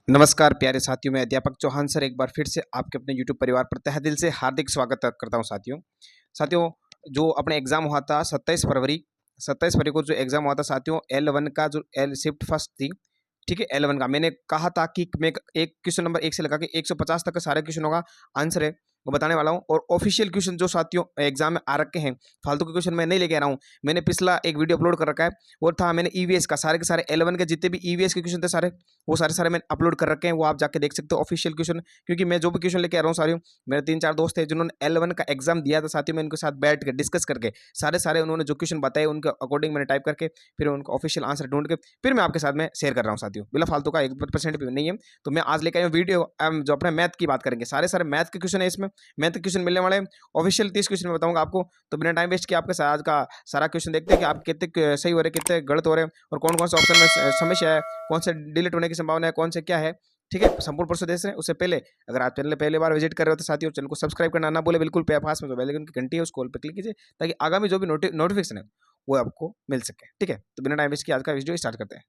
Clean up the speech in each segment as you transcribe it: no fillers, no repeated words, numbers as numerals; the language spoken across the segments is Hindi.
नमस्कार प्यारे साथियों, मैं अध्यापक चौहान सर एक बार फिर से आपके अपने YouTube परिवार पर तहे दिल से हार्दिक स्वागत करता हूं। साथियों जो अपने एग्जाम हुआ था 27 फरवरी को जो एग्जाम हुआ था साथियों, L1 का जो एल शिफ्ट फर्स्ट थी, ठीक है। L1 का मैंने कहा था कि मैं एक क्वेश्चन नंबर 1 से लगा के 150 तक का सारे क्वेश्चनों का आंसर है वो बताने वाला हूं। और ऑफिशियल क्वेश्चन जो साथियों एग्जाम में आ रखे हैं, फालतू के क्वेश्चन मैं नहीं लेके आ रहा हूं। मैंने पिछला एक वीडियो अपलोड कर रखा है, वो था मैंने ईवीएस का, सारे के सारे L1 के जितने भी ईवीएस के क्वेश्चन थे सारे, वो सारे मैंने अपलोड कर रखे हैं। वो आप जाके देख सकते हो ऑफिशियल क्वेश्चन, क्योंकि मैं जो भी क्वेश्चन लेके आ रहा हूँ सारे, मेरे 3-4 दोस्त थे जिन्होंने L1 का एग्जाम दिया था साथियों। मैं उनके साथ बैठ के डिस्कस करके सारे उन्होंने जो क्वेश्चन बताए उनके अकॉर्डिंग मैंने टाइप करके फिर उनका ऑफिशियल आंसर ढूंढ के फिर मैं आपके साथ में शेयर कर रहा हूँ साथियों, बिना फालतू का 1% भी नहीं है। तो मैं आज लेकर आया वीडियो, जो अपने मैथ की बात करेंगे, सारे मैथ के क्वेश्चन है इसमें। मैथ के क्वेश्चन मिलने वाले ऑफिशियल 30 क्वेश्चन में बताऊंगा आपको। तो बिना टाइम वेस्ट किए आपके साथ आज का सारा क्वेश्चन देखते हैं कि आप कितने सही हो रहे, कितने गलत हो रहे हैं, और कौन कौन से ऑप्शन में समस्या है, कौन से डिलीट होने की संभावना है, कौन से क्या है। ठीक है, संपूर्ण प्रोसेस देख रहे हैं। उससे पहले अगर आप चैनल पहली बार विजिट कर रहे हो तो साथियों चैनल को सब्सक्राइब करना ना भूले, बिल्कुल पास में जो बेल आइकन की घंटी है उसको ऑल पे क्लिक कीजिए, ताकि आगामी जो भी नोटिफिकेशन है वो आपको मिल सके। ठीक है, तो बिना टाइम वेस्ट किए आज का वीडियो स्टार्ट करते हैं।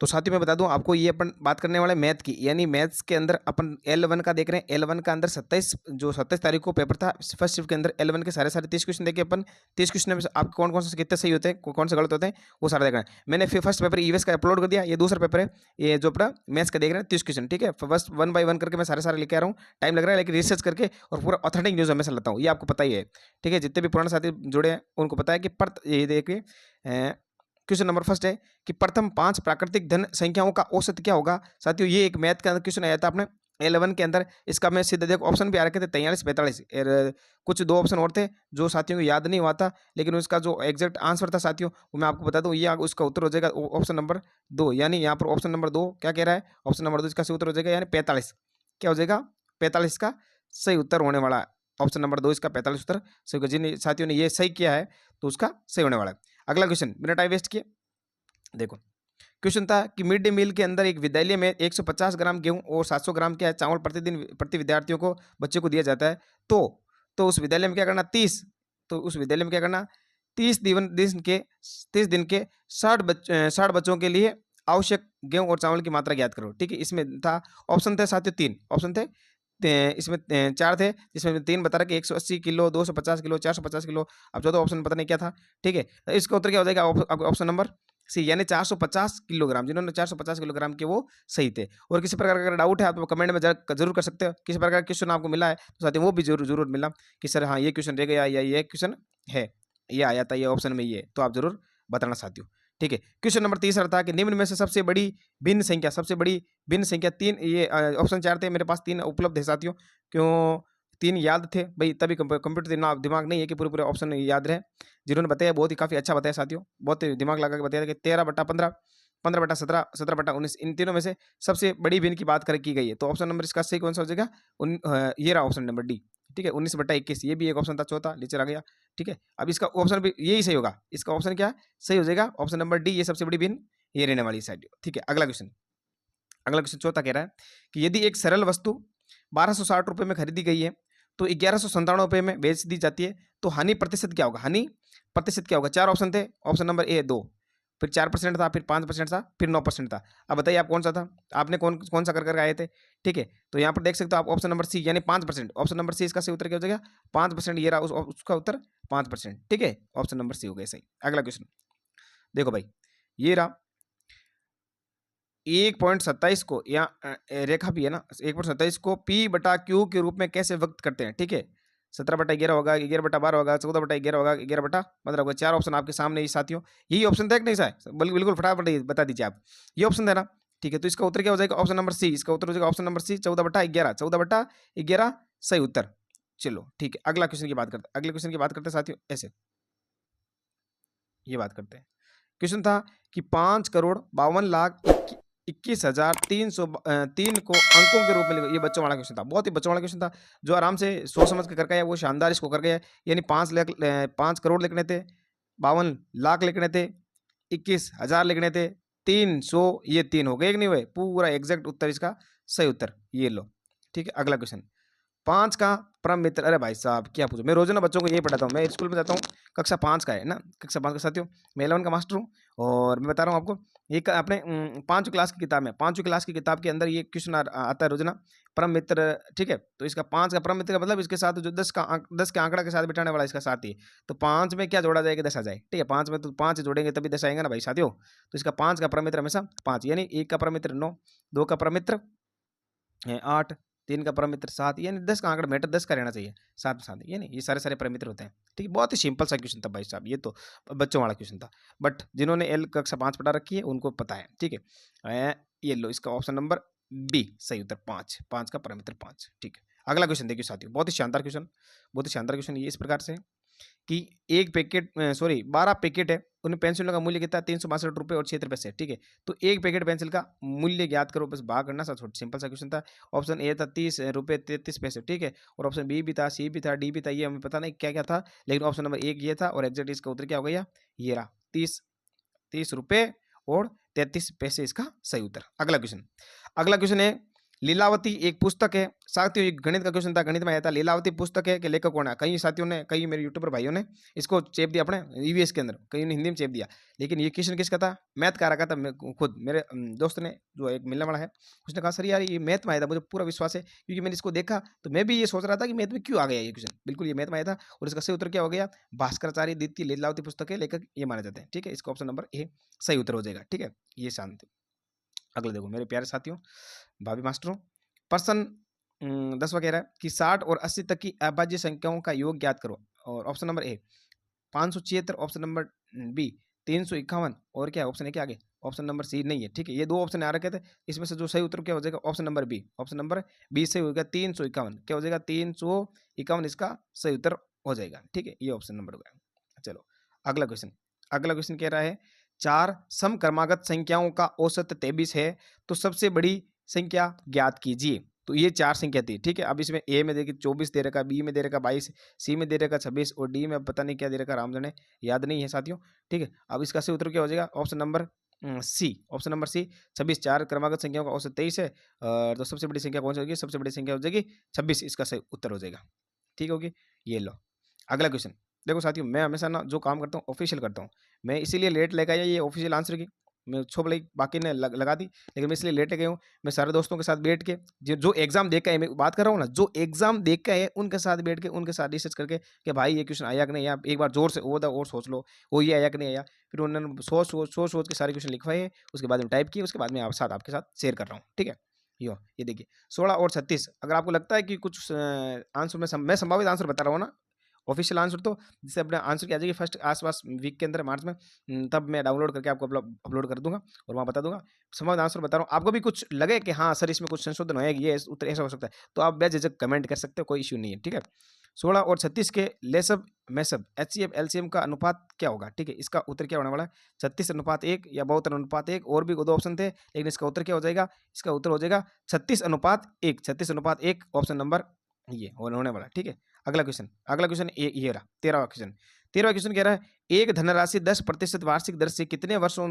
तो साथियों मैं बता दूं आपको, ये अपन बात करने वाले मैथ की, यानी मैथ्स के अंदर अपन L1 का देख रहे हैं। L1 का अंदर 27 तारीख को पेपर था, फर्स्ट शिफ्ट के अंदर L1 के सारे 30 क्वेश्चन देखे अपन। 30 क्वेश्चन में आपके कौन कौन से कितने सही होते हैं, कौन से गलत होते हैं, वो सारा देख रहे हैं। मैंने फिर फर्स्ट पेपर ईवीएस का अपलोड कर दिया, ये दूसरा पेपर है, ये जो अपना मैथ्स का देख रहे हैं 30 क्वेश्चन। ठीक है, फर्स्ट 1 बाय 1 करके मैं सारे लेके आ रहा हूँ, टाइम लग रहा है लेकिन रिसर्च करके और पूरा ऑथेंटिक न्यूज हमेशा लाता हूँ, ये आपको पता ही है। ठीक है, जितने भी पुराने साथी जुड़े हैं उनको पता है कि ये देखिए क्वेश्चन नंबर फर्स्ट है कि प्रथम 5 प्राकृतिक धन संख्याओं का औसत क्या होगा। साथियों ये एक मैथ का क्वेश्चन आया था अपने L1 के अंदर। इसका मैं सीधे देखो ऑप्शन भी आ रखे थे 43-45, कुछ 2 ऑप्शन और थे जो साथियों को याद नहीं हुआ था, लेकिन उसका जो एग्जैक्ट आंसर था साथियों वो मैं आपको बता दूं, ये उसका उत्तर हो जाएगा ऑप्शन नंबर 2। यानी यहाँ पर ऑप्शन नंबर 2 क्या कह रहा है, ऑप्शन नंबर 2 इसका सही उत्तर हो जाएगा, यानी 45 क्या हो जाएगा, 45 का सही उत्तर होने वाला है। ऑप्शन नंबर 2 इसका 45 उत्तर सही। जिन साथियों ने ये सही किया है तो उसका सही होने वाला है। अगला क्वेश्चन बिना टाइम वेस्ट किए देखो, क्वेश्चन था कि मिड डे मील के अंदर एक विद्यालय में 150 ग्राम गेहूं और 700 ग्राम क्या चावल प्रतिदिन प्रति विद्यार्थियों को बच्चे को दिया जाता है। तो उस विद्यालय में क्या करना, 30, तो उस विद्यालय में क्या करना, 30 दिन के 60 बच्चों के लिए आवश्यक गेहूं और चावल की मात्रा ज्ञात करो। ठीक है, इसमें था ऑप्शन थे साथियों 3 ऑप्शन थे, इसमें 4 थे, जिसमें 3 बता रहा कि 180 किलो, 250 किलो, 450 किलो। अब चौथा ऑप्शन पता नहीं क्या था। ठीक है, तो इसका उत्तर क्या हो जाएगा, ऑप्शन नंबर सी, यानी 450 किलोग्राम। जिन्होंने 450 किलोग्राम के वो सही थे। और किसी प्रकार का अगर डाउट है आप कमेंट में जरूर कर सकते हो, किसी प्रकार का क्वेश्चन आपको मिला है तो साथियों वो भी जरूर मिला कि सर हाँ ये क्वेश्चन रह गया या ये क्वेश्चन है, ये आया था, ये ऑप्शन में ये, तो आप जरूर बताना साथियों। ठीक है, क्वेश्चन नंबर 30 था कि निम्न में से सबसे बड़ी भिन्न संख्या 3, ये ऑप्शन 4 थे, मेरे पास 3 उपलब्ध है साथियों। क्यों 3 याद थे भाई, तभी कंप्यूटर दिमाग नहीं है कि पूरे ऑप्शन याद रहे। जिन्होंने बताया बहुत ही काफी अच्छा बताया साथियों, बहुत ही दिमाग लगा के बताया कि 13/15, 15/17, 17/19, इन तीनों में से सबसे बड़ी भिन्न की बात की गई है। तो ऑप्शन नंबर इसका सही कौन सा हो जाएगा, ये रहा ऑप्शन नंबर डी। ठीक है, 19/21, ये भी एक ऑप्शन था, चौथा नीचे आ गया। ठीक है, अब इसका ऑप्शन भी यही सही होगा, इसका ऑप्शन क्या सही हो जाएगा, ऑप्शन नंबर डी, ये सबसे बड़ी भिन्न ये रहने वाली साइड। ठीक है, अगला क्वेश्चन चौथा कह रहा है कि यदि एक सरल वस्तु 1260 रुपए में खरीदी गई है तो 1197 रुपए में बेच दी जाती है, तो हानि प्रतिशत क्या होगा, हानि प्रतिशत क्या होगा। 4 ऑप्शन थे, ऑप्शन नंबर ए 2, फिर 4% था, फिर 5% था, फिर 9% था। अब बताइए आप कौन सा था, आपने कौन सा कर आए थे। ठीक है, तो यहाँ पर देख सकते हो आप ऑप्शन नंबर सी, यानी 5%, ऑप्शन नंबर सी इसका सही उत्तर क्या हो जाएगा, 5%, ये रहा उसका उत्तर 5%। ठीक है, ऑप्शन नंबर सी हो गया सही। अगला क्वेश्चन देखो भाई, ये रहा 1.27 को, यहाँ रेखा भी है ना, 1.27 को P/Q के रूप में कैसे व्यक्त करते हैं। ठीक है, 17/11 होगा, 11/12 होगा, 14/11 होगा, 11/15 होगा। 4 ऑप्शन आपके सामने ही साथियों, यही ऑप्शन था कि नहीं सर, बिल्कुल फटाफट बता दीजिए आप, ये ऑप्शन था ना। ठीक है, तो इसका उत्तर क्या हो जाएगा, ऑप्शन नंबर सी, इसका उत्तर हो जाएगा ऑप्शन नंबर सी, 14/11, 14/11 सही उत्तर। चलो ठीक है, अगले क्वेश्चन की बात करते साथियों, ऐसे ये बात करते हैं। क्वेश्चन था कि 5,52,21,303 को अंकों के रूप में लिखो। ये बच्चों वाला क्वेश्चन था, बहुत ही बच्चों वाला क्वेश्चन था, जो आराम से सोच समझ के कर गया वो शानदार इसको कर गया। यानी 5 करोड़ लिखने थे, 52 लाख लिखने थे, 21,000 लिखने थे, 300, ये 3 हो गए कि नहीं हुए, पूरा एग्जैक्ट उत्तर इसका सही उत्तर ये लो। ठीक है, अगला क्वेश्चन 5 का परम मित्र, अरे भाई साहब क्या पूछो, मैं रोजाना बच्चों को यही पढ़ाता हूँ, मैं स्कूल में जाता हूँ, कक्षा 5 का है ना, कक्षा 5 का साथियों, मैं 11 का मास्टर हूँ और मैं बता रहा हूँ आपको, एक अपने 5वीं क्लास की किताब में, 5वीं क्लास की किताब के अंदर ये क्वेश्चन आता है रोजाना, परम मित्र, ठीक है। तो इसका 5 का परम मित्र का मतलब इसके साथ जो 10 के आंकड़ा के साथ बिठाने वाला इसका साथी है। तो 5 में क्या जोड़ा जाएगा, 10 आ जाए, ठीक है। 5 में तो 5 जोड़ेंगे तभी 10 आएगा ना भाई साथियों। तो इसका 5 का परम मित्र हमेशा 5, यानी 1 का परम मित्र 9, 2 का परम मित्र 8, 3 का परम मित्र 7, यानी 10 का आंकड़ा मैटर 10 का रहना चाहिए, 7 7, यानी ये सारे परम मित्र होते हैं, ठीक है। बहुत ही सिंपल सा क्वेश्चन था भाई साहब, ये तो बच्चों वाला क्वेश्चन था, बट जिन्होंने एल कक्षा 5 पढ़ा रखी है उनको पता है, ठीक है। ये लो, इसका ऑप्शन नंबर बी सही उत्तर 5, 5 का परम मित्र 5, ठीक है। अगला क्वेश्चन देखिए साथियों, बहुत ही शानदार क्वेश्चन, बहुत ही शानदार क्वेश्चन। ये इस प्रकार से है कि एक पैकेट, सॉरी 12 पैकेट है, उनमें पेंसिलों का मूल्य कितना है, 362 रुपये और 76 पैसे, ठीक है। तो एक पैकेट पेंसिल का मूल्य ज्ञात करो, बस भाग करना, सिंपल सा क्वेश्चन था। ऑप्शन ए था 30 रुपये 33 पैसे, ठीक है। और ऑप्शन बी भी था, सी भी था, डी भी था, ये हमें पता नहीं क्या क्या था, लेकिन ऑप्शन नंबर 1 ये था, और एग्जैक्ट इसका उत्तर क्या हो गया, ये रहा 30 रुपये और 33 पैसे इसका सही उत्तर। अगला क्वेश्चन है, लीलावती एक पुस्तक है। साथियों ये गणित का क्वेश्चन था, गणित में आया था, लीलावती पुस्तक है कि लेखक कौन है। कई साथियों ने, कई मेरे यूट्यूबर भाइयों ने इसको चेप दिया अपने ईवीएस के अंदर, कई ने हिंदी में चेप दिया, लेकिन ये क्वेश्चन किसका था, मैथ का रखा था। खुद मेरे दोस्त ने, जो एक मिलने वाला है, उसने कहा सर यार ये मैथ में आया था, मुझे पूरा विश्वास है, क्योंकि मैंने इसको देखा तो मैं भी ये सोच रहा था कि मैथ में क्यों आ गया ये क्वेश्चन, बिल्कुल ये मैथ में आया था। और इसका सही उत्तर क्या हो गया, भास्कराचार्य द्वितीय लीलावती पुस्तक है, लेखक ये माने जाते हैं, ठीक है। इसका ऑप्शन नंबर ए सही उत्तर हो जाएगा, ठीक है। ये शांति। अगला देखो मेरे प्यारे साथियों, भाभी मास्टरों, प्रश्न 10 वगैरह है कि 60 और 80 तक की अभाज्य संख्याओं का योग ज्ञात करो। और option number A 576, option number B 351, और क्या ऑप्शन है क्या आगे, ऑप्शन नंबर सी नहीं है, ठीक है। ये दो ऑप्शन आ रखे थे, इसमें से जो सही उत्तर क्या हो जाएगा, option number B, option number B सही होगा 351, क्या हो जाएगा 351 इसका सही उत्तर हो जाएगा, ठीक है। ये ऑप्शन नंबर होगा। चलो अगला क्वेश्चन कह रहा है, 4 समक्रमागत संख्याओं का औसत 23 है, तो सबसे बड़ी संख्या ज्ञात कीजिए। तो ये 4 संख्या थी, ठीक है। अब इसमें ए में देखिए 24 दे रखा, बी में दे रखा 22, सी में दे रखा 26, और डी में अब पता नहीं क्या दे रखा, राम जाने, याद नहीं है साथियों, ठीक है। अब इसका सही उत्तर क्या हो जाएगा, option number C, option number C 26। 4 क्रमागत संख्याओं का औसत 23 है, और तो सबसे बड़ी संख्या कौन सी होगी, सबसे बड़ी संख्या हो जाएगी 26, इसका सही उत्तर हो जाएगा, ठीक होगी। ये लो अगला क्वेश्चन। देखो साथियों, मैं हमेशा ना जो काम करता हूँ ऑफिशियल करता हूँ, मैं इसीलिए लेट लेकर आया ये ऑफिशियल आंसर की, मैं छो भले बाकी ने लगा दी, लेकिन मैं इसलिए लेट गया हूँ। मैं सारे दोस्तों के साथ बैठ के, जो एग्जाम देख के आए, मैं बात कर रहा हूँ ना, जो एग्जाम देख के आए उनके साथ बैठ के, उनके साथ रिसर्च करके कि भाई ये क्वेश्चन आया कि नहीं, आप एक बार जोर से वो और सोच लो, वो ये आया कि नहीं आया, फिर उन्होंने सोच के सारे क्वेश्चन लिखवाए, उसके बाद में टाइप किए, उसके बाद में आपके साथ शेयर कर रहा हूँ, ठीक है। ये देखिए 16 और 36, अगर आपको लगता है कि कुछ आंसर मैं संभावित आंसर बता रहा हूँ ना, ऑफिशियल आंसर तो जिससे अपना आंसर की आ जाएगी फर्स्ट आसपास वीक के अंदर, मार्च में, तब मैं डाउनलोड करके आपको अपलोड कर दूंगा और वहाँ बता दूंगा। संभावित आंसर बता रहा हूँ, आपको भी कुछ लगे कि हाँ सर इसमें कुछ संशोधन होएगी, ये उत्तर ऐसा हो सकता है, तो आप बेझिझक कमेंट कर सकते हो, कोई इश्यू नहीं है, ठीक है। 16 और 36 के लेसब मैसब HCF LCM का अनुपात क्या होगा, ठीक है। इसका उत्तर क्या होने वाला है, 36:1 या 72:1, और भी दो ऑप्शन थे, लेकिन इसका उत्तर क्या हो जाएगा, इसका उत्तर हो जाएगा 36:1, 36:1 ऑप्शन नंबर ये होने वाला, ठीक है। अगला क्वेश्चन ये रहा 13वां क्वेश्चन कह रहा है, एक धनराशि 10% वार्षिक दर से कितने वर्षों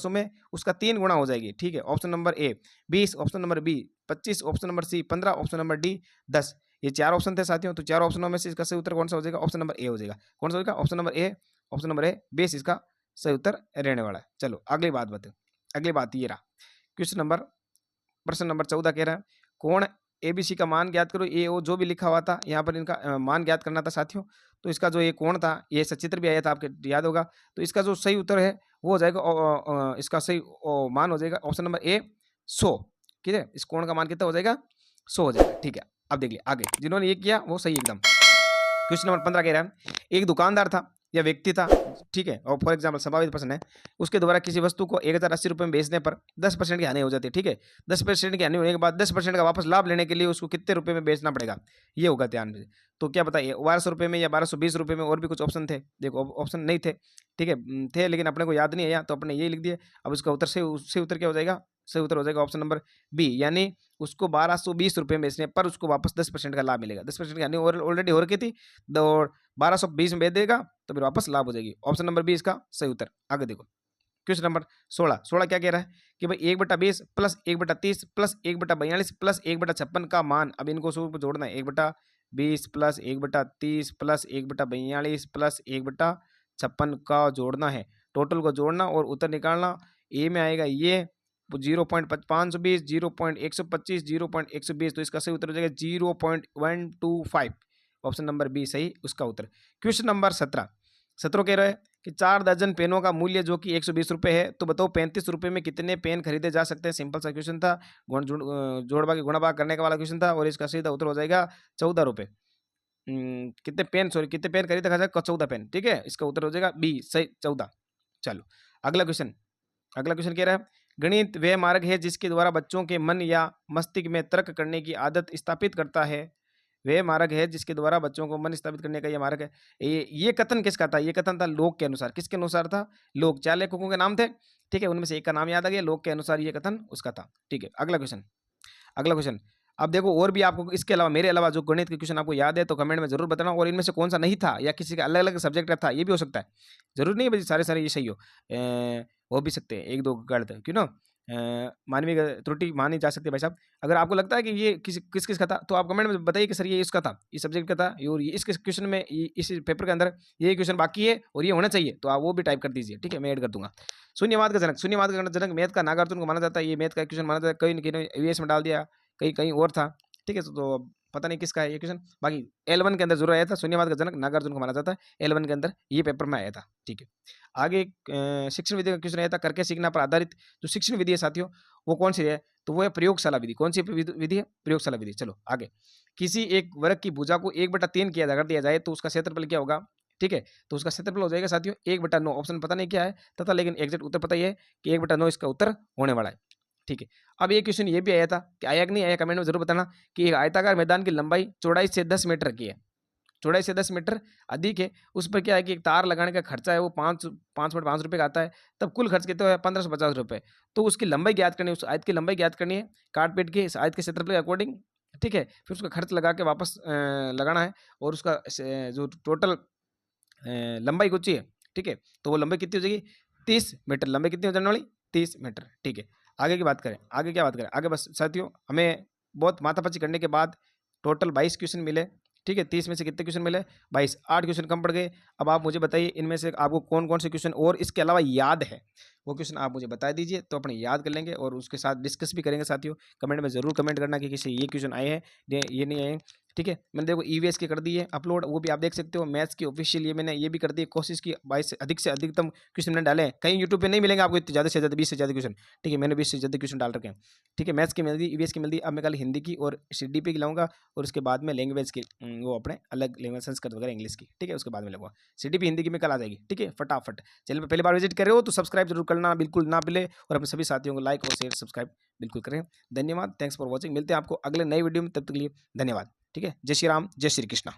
में उसका 3 गुना हो जाएगी, ठीक है। Option number A 20, option number B 25, option number C 15, option number D 10। ये 4 ऑप्शन थे साथियों, तो 4 ऑप्शनों में से इसका सही उत्तर कौन सा हो जाएगा, ऑप्शन नंबर ए हो जाएगा। कौन सा होगा, ऑप्शन नंबर ए 20 इसका सही उत्तर रहने वाला है। चलो अगली बात ये रहा प्रश्न नंबर 14 कह रहा है, कोण एबीसी का मान ज्ञात करो। ए ओ जो भी लिखा हुआ था यहाँ पर, इनका मान ज्ञात करना था साथियों। तो इसका जो ये कोण था, ये सचित्र भी आया था, आपके याद होगा। तो इसका जो सही उत्तर है वो हो जाएगा, इसका सही मान हो जाएगा ऑप्शन नंबर ए 100, ठीक है। इस कोण का मान कितना हो जाएगा, 100 हो जाएगा, ठीक है। अब देखिए आगे जिन्होंने ये किया वो सही एकदम। क्वेश्चन नंबर 15 कह रहा है, एक दुकानदार था या व्यक्ति था, ठीक है, और फॉर एग्जाम्पल संभावित प्रश्न है, उसके द्वारा किसी वस्तु को 1080 रुपये में बेचने पर 10% की हानि हो जाती है, ठीक है। 10% की हानि होने के बाद 10% का वापस लाभ लेने के लिए उसको कितने रुपए में बेचना पड़ेगा, ये होगा ध्यान में। तो क्या बताइए, 1200 रुपये में या 1220 रुपये में, और भी कुछ ऑप्शन थे, देखो ऑप्शन नहीं थे, ठीक है, थे लेकिन अपने को याद नहीं आया तो अपने यही लिख दिए। अब उसका उत्तर से उत्तर क्या हो जाएगा, सही उत्तर हो जाएगा ऑप्शन नंबर बी, यानी उसको 1220 रुपये में बेचने पर उसको वापस 10% का लाभ मिलेगा। 10% की हानि ऑलरेडी हो रखी थी, और 1220 में बेच देगा तो फिर वापस लाभ हो जाएगी। ऑप्शन नंबर बी इसका सही उत्तर। आगे देखो क्वेश्चन नंबर 16 क्या कह रहा है कि भाई 1/20 प्लस 1/30 प्लस 1/42 प्लस 1/56 का मान, अब इनको सूत्र जोड़ना है, 1/20 प्लस 1/30 प्लस 1/42 प्लस 1/56 का जोड़ना है। टोटल को जोड़ना और उत्तर निकालना। ए में आएगा ये 0.520, 0.125, 0.120, तो इसका सही उत्तर हो जाएगा 0.125। ऑप्शन नंबर बी सही उसका उत्तर। क्वेश्चन नंबर 17 कह रहा है कि 4 दर्जन पेनों का मूल्य जो कि 120 रुपये है, तो बताओ 35 रुपये में कितने पेन खरीदे जा सकते हैं। सिंपल सा क्वेश्चन था, जोड़ भाग गुणा भाग करने का वाला क्वेश्चन था, और इसका सीधा उत्तर हो जाएगा 14 रुपये। कितने पेन खरीदे जा सकते? 14 पेन, ठीक है, इसका उत्तर हो जाएगा बी सही 14। चलो अगला क्वेश्चन कह रहा है गणित वह मार्ग है जिसके द्वारा बच्चों के मन या मस्तिष्क में तर्क करने की आदत स्थापित करता है। वह मार्ग है जिसके द्वारा बच्चों को मन स्थापित करने का यह मार्ग है। ये कथन किसका था? ये कथन था लोक के अनुसार। किसके अनुसार था? लोक। 4 लेखकों के नाम थे, ठीक है, उनमें से एक का नाम याद आ गया, लोक के अनुसार ये कथन उसका था, ठीक है। अगला क्वेश्चन अब देखो, और भी आपको इसके अलावा, मेरे अलावा जो गणित के क्वेश्चन आपको याद है तो कमेंट में जरूर बताना, और इनमें से कौन सा नहीं था या किसी का अलग अलग सब्जेक्ट का था, ये भी हो सकता है। जरूर नहीं भाई सारे ये सही हो भी सकते हैं, एक दो गलत, क्यों ना, मानवीय त्रुटि मानी जा सकती है भाई साहब। अगर आपको लगता है कि ये किस का था, तो आप कमेंट में बताइए कि सर ये इसका था, इस सब्जेक्ट का था, और ये इसके क्वेश्चन में, इस पेपर के अंदर ये क्वेश्चन बाकी है और ये होना चाहिए, तो आप वो भी टाइप कर दीजिए, ठीक है, मैं ऐड कर दूंगा। शून्यवाद का जनक मैथ का नागार्जुन को माना जाता है। ये मैथ का क्वेश्चन माना जाता है, कहीं यूएस में डाल दिया, कहीं और था, ठीक है। तो पता नहीं किसका है ये क्वेश्चन, बाकी L1 के अंदर जरूर आया था। शून्यवाद का जनक नागार्जुन को माना जाता है, L1 के अंदर ये पेपर में आया था, ठीक है। आगे शिक्षण विधि का क्वेश्चन आया था, करके सीखना पर आधारित जो शिक्षण विधि है साथियों, वो कौन सी है? तो वो है प्रयोगशाला विधि। कौन सी विधि है? प्रयोगशाला विधि। चलो आगे, किसी एक वर्ग की भुजा को 1/3 कर दिया जाए तो उसका क्षेत्रफल क्या होगा, ठीक है। तो उसका क्षेत्रफल हो जाएगा साथियों 1/9। ऑप्शन पता नहीं क्या है तथा, लेकिन एग्जैक्ट उत्तर पता ही है कि 1/9 इसका उत्तर होने वाला है, ठीक है। अब ये क्वेश्चन ये भी आया था कि आया कि नहीं आया, कमेंट में जरूर बताना, कि एक आयताकार मैदान की लंबाई चौड़ाई से 10 मीटर की है, चौड़ाई से 10 मीटर अधिक है, उस पर क्या है कि एक तार लगाने का खर्चा है वो 5.5 रुपये का आता है, तब कुल खर्च कितना है 1550 रुपये। तो उसकी लंबाई ज्ञात करनी है, उस आयत की लंबाई ज्ञात करनी है, काट पीट के इस आयत के क्षेत्रफल के अकॉर्डिंग, ठीक है। फिर उसका खर्च लगा के वापस लगाना है, और उसका जो टोटल लंबाई कुछ है, ठीक है, तो वो लंबाई कितनी हो जाएगी 30 मीटर। लंबाई कितनी हो जाने वाली 30 मीटर, ठीक है। आगे की बात करें, आगे क्या बात करें, आगे बस साथियों हमें बहुत माथापच्ची करने के बाद टोटल 22 क्वेश्चन मिले, ठीक है। 30 में से कितने क्वेश्चन मिले? 22। 8 क्वेश्चन कम पड़ गए। अब आप मुझे बताइए इनमें से आपको कौन कौन से क्वेश्चन और इसके अलावा याद है, वो क्वेश्चन आप मुझे बता दीजिए, तो अपने याद कर लेंगे और उसके साथ डिस्कस भी करेंगे साथियों। कमेंट में जरूर कमेंट करना कि किसी ये क्वेश्चन आए हैं, ये नहीं आए, ठीक है। मैंने देखो ईवीएस की कर दी है अपलोड, वो भी आप देख सकते हो। मैथ्स की ऑफिशियल ये मैंने ये भी कर दी है, कोशिश की 22 से अधिकतम क्वेश्चन मैंने डाले हैं। कहीं यूट्यूब पे नहीं मिलेंगे आपको इतने ज़्यादा से ज़्यादा 20 से ज़्यादा क्वेश्चन, ठीक है। मैंने 20 से ज़्यादा क्वेश्चन डाल रखे हैं, ठीक है। मैथ्स की मिल दी, ईवीएस की मिल दी, अब मैं कल हिंदी की और CDP की लाऊंगा, और उसके बाद में लैंग्वेज की वो अपने अलग लैंग्वेज संस्कृत वगैरह इंग्लिश की, ठीक है, उसके बाद में लगूंगा। CDP हिंदी की में कल आ जाएगी, ठीक है। फटाफट चैनल पर पहली बार विजिट कर रहे हो तो सब्सक्राइब जरूर करना बिल्कुल ना भूले, और अपने सभी साथियों को लाइक और शेयर सब्सक्राइब बिल्कुल करें। धन्यवाद, थैंक्स फॉर वॉचिंग। मिलते हैं आपको अगले नई वीडियो में, तब तक के लिए धन्यवाद, ठीक है। जय श्री राम, जय श्री कृष्णा।